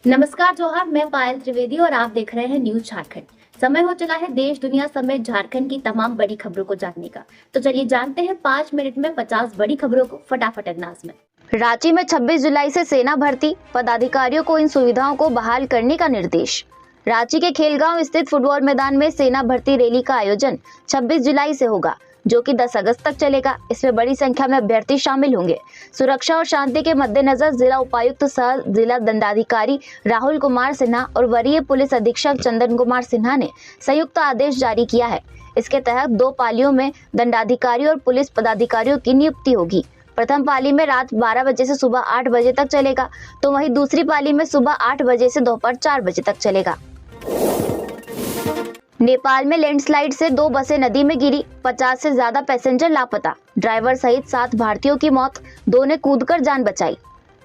नमस्कार जोहार, मैं पायल त्रिवेदी और आप देख रहे हैं न्यूज झारखंड। समय हो चला है देश दुनिया समेत झारखंड की तमाम बड़ी खबरों को जानने का। तो चलिए जानते हैं 5 मिनट में 50 बड़ी खबरों को फटाफट अंदाज में। रांची में 26 जुलाई से सेना भर्ती, पदाधिकारियों को इन सुविधाओं को बहाल करने का निर्देश। रांची के खेलगांव स्थित फुटबॉल मैदान में सेना भर्ती रैली का आयोजन 26 जुलाई से होगा, जो कि 10 अगस्त तक चलेगा। इसमें बड़ी संख्या में अभ्यर्थी शामिल होंगे। सुरक्षा और शांति के मद्देनजर जिला उपायुक्त सह जिला दंडाधिकारी राहुल कुमार सिन्हा और वरीय पुलिस अधीक्षक चंदन कुमार सिन्हा ने संयुक्त आदेश जारी किया है। इसके तहत 2 पालियों में दंडाधिकारी और पुलिस पदाधिकारियों की नियुक्ति होगी। प्रथम पाली में रात 12 बजे से सुबह 8 बजे तक चलेगा, तो वहीं दूसरी पाली में सुबह 8 बजे से दोपहर 4 बजे तक चलेगा। नेपाल में लैंडस्लाइड से 2 बसें नदी में गिरी, 50 से ज्यादा पैसेंजर लापता, ड्राइवर सहित 7 भारतीयों की मौत, 2 ने कूदकर जान बचाई।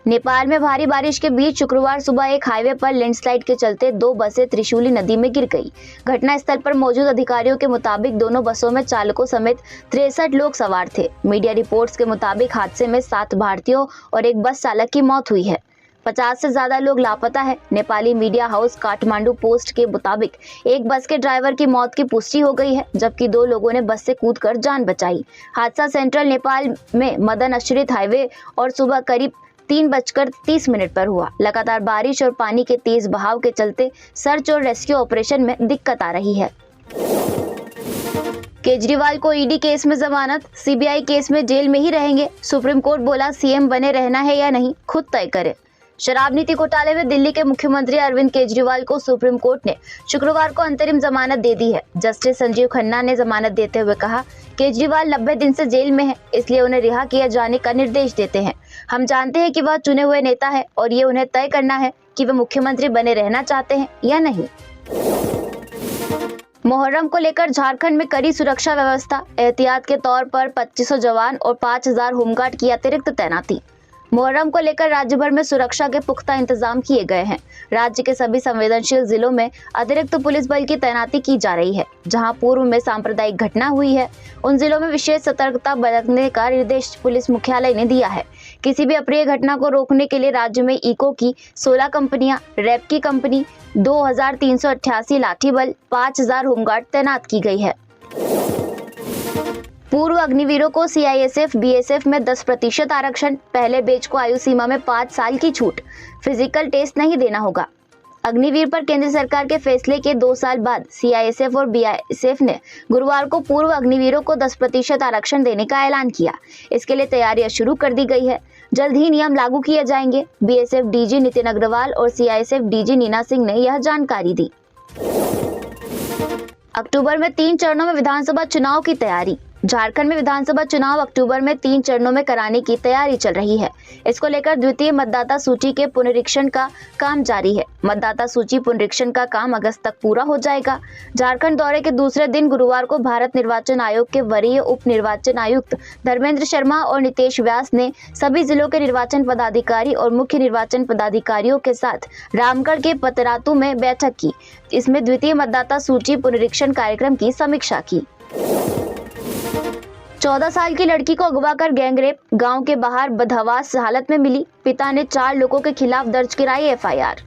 नेपाल में भारी बारिश के बीच शुक्रवार सुबह एक हाईवे पर लैंडस्लाइड के चलते 2 बसें त्रिशूली नदी में गिर गई। घटनास्थल पर मौजूद अधिकारियों के मुताबिक दोनों बसों में चालकों समेत 63 लोग सवार थे। मीडिया रिपोर्ट्स के मुताबिक हादसे में 7 भारतीयों और एक बस चालक की मौत हुई है। 50 से ज्यादा लोग लापता है। Nepali media house Kathmandu post के मुताबिक एक बस के ड्राइवर की मौत की पुष्टि हो गई है, जबकि 2 लोगों ने बस से कूदकर जान बचाई। हादसा सेंट्रल नेपाल में मदन आश्रित हाईवे और सुबह करीब 3:30 पर हुआ। लगातार बारिश और पानी के तेज बहाव के चलते सर्च और रेस्क्यू ऑपरेशन में दिक्कत आ रही है। केजरीवाल को ईडी केस में जमानत, सीबीआई केस में जेल में ही रहेंगे। सुप्रीम कोर्ट बोला सीएम बने रहना है या नहीं खुद तय करें। शराब नीति घोटाले में दिल्ली के मुख्यमंत्री अरविंद केजरीवाल को सुप्रीम कोर्ट ने शुक्रवार को अंतरिम जमानत दे दी है। जस्टिस संजीव खन्ना ने जमानत देते हुए कहा, केजरीवाल 90 दिन से जेल में है, इसलिए उन्हें रिहा किया जाने का निर्देश देते हैं। हम जानते हैं कि वह चुने हुए नेता है और ये उन्हें तय करना है कि वे मुख्यमंत्री बने रहना चाहते हैं या नहीं। मुहर्रम को लेकर झारखंड में कड़ी सुरक्षा व्यवस्था, एहतियात के तौर पर 2500 जवान और 5000 होमगार्ड की अतिरिक्त तैनाती। मुहर्रम को लेकर राज्य भर में सुरक्षा के पुख्ता इंतजाम किए गए हैं। राज्य के सभी संवेदनशील जिलों में अतिरिक्त पुलिस बल की तैनाती की जा रही है। जहां पूर्व में सांप्रदायिक घटना हुई है, उन जिलों में विशेष सतर्कता बरतने का निर्देश पुलिस मुख्यालय ने दिया है। किसी भी अप्रिय घटना को रोकने के लिए राज्य में इको की 16 कंपनियां, रैप की कंपनी, 2388 लाठी बल, 5000 होमगार्ड तैनात की गई है। पूर्व अग्निवीरों को सीआईएसएफ बीएसएफ में 10% आरक्षण, पहले बैच को आयु सीमा में 5 साल की छूट, फिजिकल टेस्ट नहीं देना होगा। अग्निवीर पर केंद्र सरकार के फैसले के 2 साल बाद सीआईएसएफ और बीएसएफ ने गुरुवार को पूर्व अग्निवीरों को 10% आरक्षण देने का ऐलान किया। इसके लिए तैयारियां शुरू कर दी गई है। जल्द ही नियम लागू किए जाएंगे। बीएसएफ डीजी नितिन अग्रवाल और सीआईएसएफ डीजी नीना सिंह ने यह जानकारी दी। अक्टूबर में 3 चरणों में विधानसभा चुनाव की तैयारी। झारखंड में विधानसभा चुनाव अक्टूबर में 3 चरणों में कराने की तैयारी चल रही है। इसको लेकर द्वितीय मतदाता सूची के पुनरीक्षण का काम जारी है। मतदाता सूची पुनरीक्षण का काम अगस्त तक पूरा हो जाएगा। झारखंड दौरे के दूसरे दिन गुरुवार को भारत निर्वाचन आयोग के वरीय उप निर्वाचन आयुक्त धर्मेंद्र शर्मा और नितेश व्यास ने सभी जिलों के निर्वाचन पदाधिकारी और मुख्य निर्वाचन पदाधिकारियों के साथ रामगढ़ के पतरातू में बैठक की। इसमें द्वितीय मतदाता सूची पुनरीक्षण कार्यक्रम की समीक्षा की। 14 साल की लड़की को अगवा कर गैंगरेप, गांव के बाहर बदहवास हालत में मिली। पिता ने 4 लोगों के खिलाफ दर्ज कराई एफआईआर।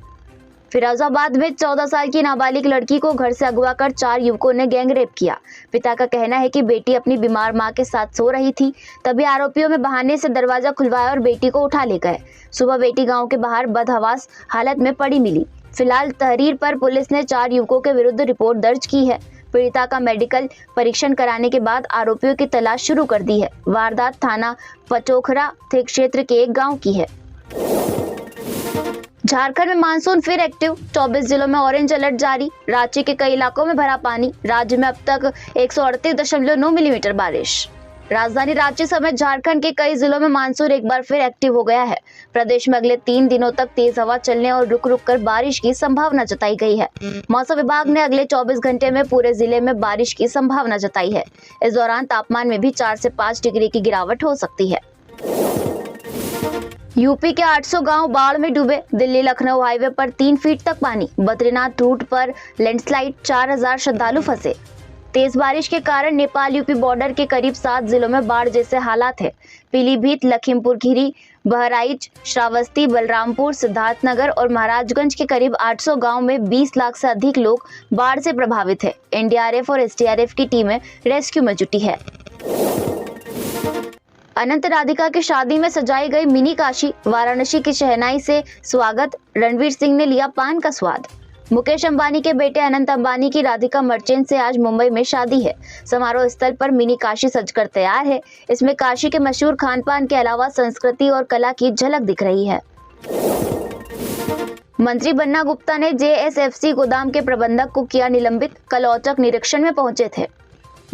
फिरोजाबाद में 14 साल की नाबालिग लड़की को घर से अगवा कर 4 युवकों ने गैंगरेप किया। पिता का कहना है कि बेटी अपनी बीमार मां के साथ सो रही थी, तभी आरोपियों में बहाने से दरवाजा खुलवाया और बेटी को उठा ले गए। सुबह बेटी गाँव के बाहर बदहवास हालत में पड़ी मिली। फिलहाल तहरीर पर पुलिस ने 4 युवकों के विरुद्ध रिपोर्ट दर्ज की है। पीड़िता का मेडिकल परीक्षण कराने के बाद आरोपियों की तलाश शुरू कर दी है। वारदात थाना पचोखरा क्षेत्र के एक गांव की है। झारखंड में मानसून फिर एक्टिव, 24 जिलों में ऑरेंज अलर्ट जारी। रांची के कई इलाकों में भरा पानी। राज्य में अब तक 138.9 मिलीमीटर बारिश। राजधानी रांची समेत झारखंड के कई जिलों में मानसून एक बार फिर एक्टिव हो गया है। प्रदेश में अगले 3 दिनों तक तेज हवा चलने और रुक रुक कर बारिश की संभावना जताई गई है। मौसम विभाग ने अगले 24 घंटे में पूरे जिले में बारिश की संभावना जताई है। इस दौरान तापमान में भी 4 से 5 डिग्री की गिरावट हो सकती है। यूपी के 800 गांव बाढ़ में डूबे। दिल्ली लखनऊ हाईवे पर 3 फीट तक पानी। बद्रीनाथ रूट पर लैंडस्लाइड, 4000 श्रद्धालु फंसे। तेज बारिश के कारण नेपाल यूपी बॉर्डर के करीब 7 जिलों में बाढ़ जैसे हालात है। पीलीभीत, लखीमपुर खीरी, बहराइच, श्रावस्ती, बलरामपुर, सिद्धार्थनगर और महाराजगंज के करीब 800 गांव में 20 लाख से अधिक लोग बाढ़ से प्रभावित है। एनडीआरएफ और एसडीआरएफ की टीमें रेस्क्यू में जुटी है। अनंत राधिका की शादी में सजाई गई मिनी काशी, वाराणसी की शहनाई से स्वागत, रणवीर सिंह ने लिया पान का स्वाद। मुकेश अंबानी के बेटे अनंत अंबानी की राधिका मर्चेंट से आज मुंबई में शादी है। समारोह स्थल पर मिनी काशी सजकर तैयार है। इसमें काशी के मशहूर खान पान के अलावा संस्कृति और कला की झलक दिख रही है। मंत्री बन्ना गुप्ता ने जेएसएफसी गोदाम के प्रबंधक को किया निलंबित। कल औचक निरीक्षण में पहुंचे थे।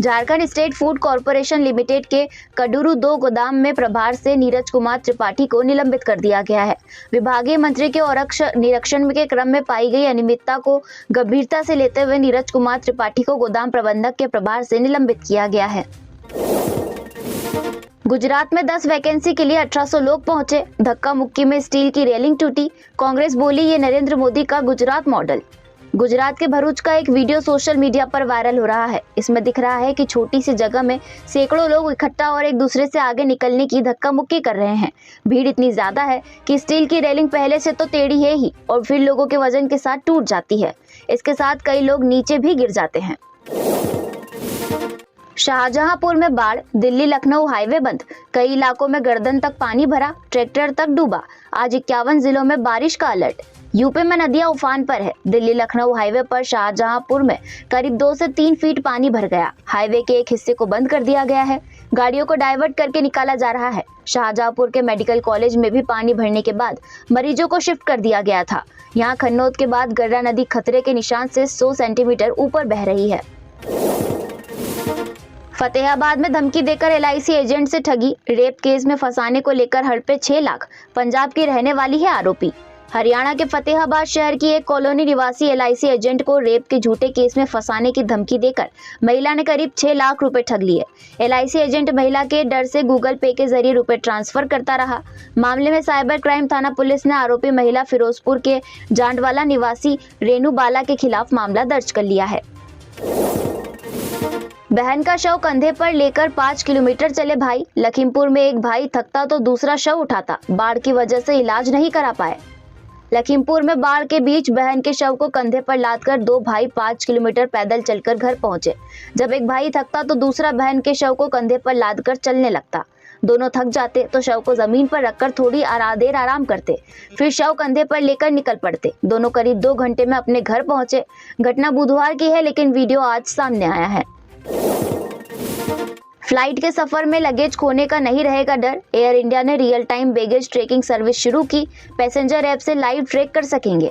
Jharkhand state food corporation limited के कडुरु 2 गोदाम में प्रभार से नीरज कुमार त्रिपाठी को निलंबित कर दिया गया है। विभागीय मंत्री के औचक निरीक्षण के क्रम में पाई गई अनियमितता को गंभीरता से लेते हुए नीरज कुमार त्रिपाठी को गोदाम प्रबंधक के प्रभार से निलंबित किया गया है। गुजरात में 10 वैकेंसी के लिए 1800 लोग पहुंचे। धक्का मुक्की में स्टील की रेलिंग टूटी। कांग्रेस बोली ये नरेंद्र मोदी का गुजरात मॉडल। गुजरात के भरूच का एक वीडियो सोशल मीडिया पर वायरल हो रहा है। इसमें दिख रहा है कि छोटी सी जगह में सैकड़ों लोग इकट्ठा और एक दूसरे से आगे निकलने की धक्का मुक्की कर रहे हैं। भीड़ इतनी ज्यादा है कि स्टील की रेलिंग पहले से तो टेढ़ी है ही और फिर लोगों के वजन के साथ टूट जाती है। इसके साथ कई लोग नीचे भी गिर जाते हैं। शाहजहांपुर में बाढ़, दिल्ली लखनऊ हाईवे बंद, कई इलाकों में गर्दन तक पानी भरा, ट्रैक्टर तक डूबा। आज 51 जिलों में बारिश का अलर्ट। यूपी में नदियां उफान पर है। दिल्ली लखनऊ हाईवे पर शाहजहांपुर में करीब 2 से 3 फीट पानी भर गया। हाईवे के एक हिस्से को बंद कर दिया गया है। गाड़ियों को डाइवर्ट करके निकाला जा रहा है। शाहजहांपुर के मेडिकल कॉलेज में भी पानी भरने के बाद मरीजों को शिफ्ट कर दिया गया था। यहाँ खन्नौद के बाद गर्रा नदी खतरे के निशान से 100 सेंटीमीटर ऊपर बह रही है। फतेहाबाद में धमकी देकर एलआईसी एजेंट से ठगी, रेप केस में फंसाने को लेकर हड़पे 6 लाख। पंजाब की रहने वाली है आरोपी। हरियाणा के फतेहाबाद शहर की एक कॉलोनी निवासी एलआईसी एजेंट को रेप के झूठे केस में फंसाने की धमकी देकर महिला ने करीब 6 लाख रुपए ठग लिए। एलआईसी एजेंट महिला के डर से गूगल पे के जरिए रुपए ट्रांसफर करता रहा। मामले में साइबर क्राइम थाना पुलिस ने आरोपी महिला फिरोजपुर के जांडवाला निवासी रेनू बाला के खिलाफ मामला दर्ज कर लिया है। बहन का शव कंधे पर लेकर 5 किलोमीटर चले भाई। लखीमपुर में एक भाई थकता तो दूसरा शव उठाता, बाढ़ की वजह से इलाज नहीं करा पाए। लखीमपुर में बाढ़ के बीच बहन के शव को कंधे पर लादकर 2 भाई 5 किलोमीटर पैदल चलकर घर पहुंचे। जब एक भाई थकता तो दूसरा बहन के शव को कंधे पर लादकर चलने लगता। दोनों थक जाते तो शव को जमीन पर रखकर थोड़ी देर आराम करते, फिर शव कंधे पर लेकर निकल पड़ते। दोनों करीब 2 घंटे में अपने घर पहुंचे। घटना बुधवार की है, लेकिन वीडियो आज सामने आया है। फ्लाइट के सफर में लगेज खोने का नहीं रहेगा डर। एयर इंडिया ने real time baggage tracking service शुरू की। पैसेंजर ऐप से लाइव ट्रैक कर सकेंगे।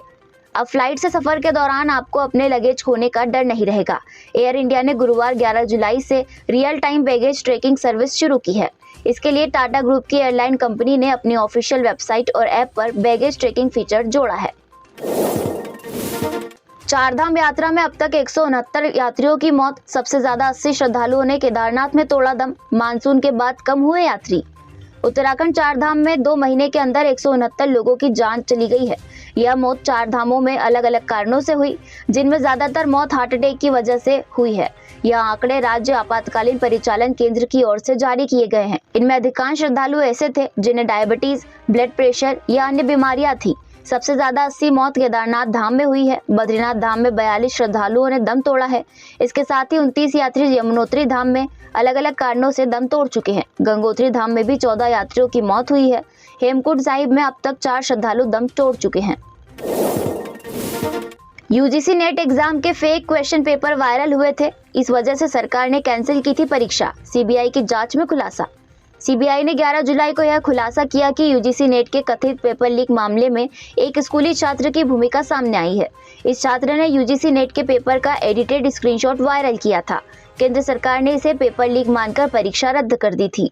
अब फ्लाइट से सफर के दौरान आपको अपने लगेज खोने का डर नहीं रहेगा। एयर इंडिया ने गुरुवार 11 जुलाई से real time baggage tracking service शुरू की है। इसके लिए टाटा ग्रुप की एयरलाइन कंपनी ने अपनी ऑफिशियल वेबसाइट और ऐप पर बैगेज ट्रैकिंग फीचर जोड़ा है। चारधाम यात्रा में अब तक 169 यात्रियों की मौत। सबसे ज्यादा 80 श्रद्धालुओं ने केदारनाथ में तोड़ा दम। मानसून के बाद कम हुए यात्री। उत्तराखंड चारधाम में 2 महीने के अंदर 169 लोगों की जान चली गई है। यह मौत 4 धामों में अलग अलग कारणों से हुई, जिनमें ज्यादातर मौत हार्ट अटैक की वजह से हुई है। यह आंकड़े राज्य आपातकालीन परिचालन केंद्र की ओर से जारी किए गए हैं। इनमें अधिकांश श्रद्धालु ऐसे थे जिन्हें डायबिटीज, ब्लड प्रेशर या अन्य बीमारियां थी। सबसे ज्यादा 80 मौत केदारनाथ धाम में हुई है। बद्रीनाथ धाम में 42 श्रद्धालुओं ने दम तोड़ा है। इसके साथ ही 29 यात्री यमुनोत्री धाम में अलग अलग कारणों से दम तोड़ चुके हैं। गंगोत्री धाम में भी 14 यात्रियों की मौत हुई है। हेमकुंड साहिब में अब तक 4 श्रद्धालु दम तोड़ चुके हैं। यूजीसी नेट एग्जाम के फेक क्वेश्चन पेपर वायरल हुए थे। इस वजह से सरकार ने कैंसिल की थी परीक्षा। सीबीआई की जांच में खुलासा। सीबीआई ने 11 जुलाई को यह खुलासा किया कि यूजीसी नेट के कथित पेपर लीक मामले में एक स्कूली छात्र की भूमिका सामने आई है। इस छात्र ने यूजीसी नेट के पेपर का एडिटेड स्क्रीनशॉट वायरल किया था। केंद्र सरकार ने इसे पेपर लीक मानकर परीक्षा रद्द कर दी थी।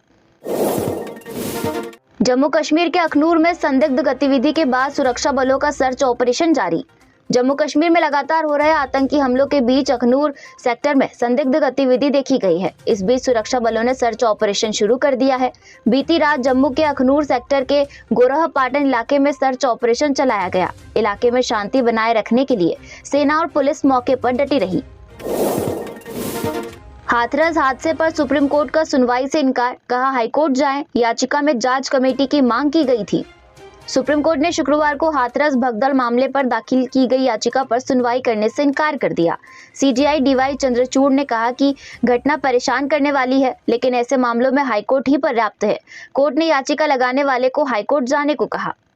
जम्मू कश्मीर के अखनूर में संदिग्ध गतिविधि के बाद सुरक्षा बलों का सर्च ऑपरेशन जारी। जम्मू कश्मीर में लगातार हो रहे आतंकी हमलों के बीच अखनूर सेक्टर में संदिग्ध गतिविधि देखी गई है। इस बीच सुरक्षा बलों ने सर्च ऑपरेशन शुरू कर दिया है। बीती रात जम्मू के अखनूर सेक्टर के गोरह पाटन इलाके में सर्च ऑपरेशन चलाया गया। इलाके में शांति बनाए रखने के लिए सेना और पुलिस मौके पर डटी रही। हाथरस हादसे पर सुप्रीम कोर्ट का सुनवाई से इनकार, कहा हाईकोर्ट जाएं, याचिका में जांच कमेटी की मांग की गई थी। सुप्रीम कोर्ट ने शुक्रवार को हाथरस भगदड़ मामले पर दाखिल की गई याचिका पर सुनवाई करने से इनकार कर दिया। सीजेआई डीवाई चंद्रचूड़ ने कहा कि घटना परेशान करने वाली है, लेकिन ऐसे मामलों में हाईकोर्ट ही पर्याप्त है। कोर्ट ने याचिका लगाने वाले को हाईकोर्ट जाने को कहा।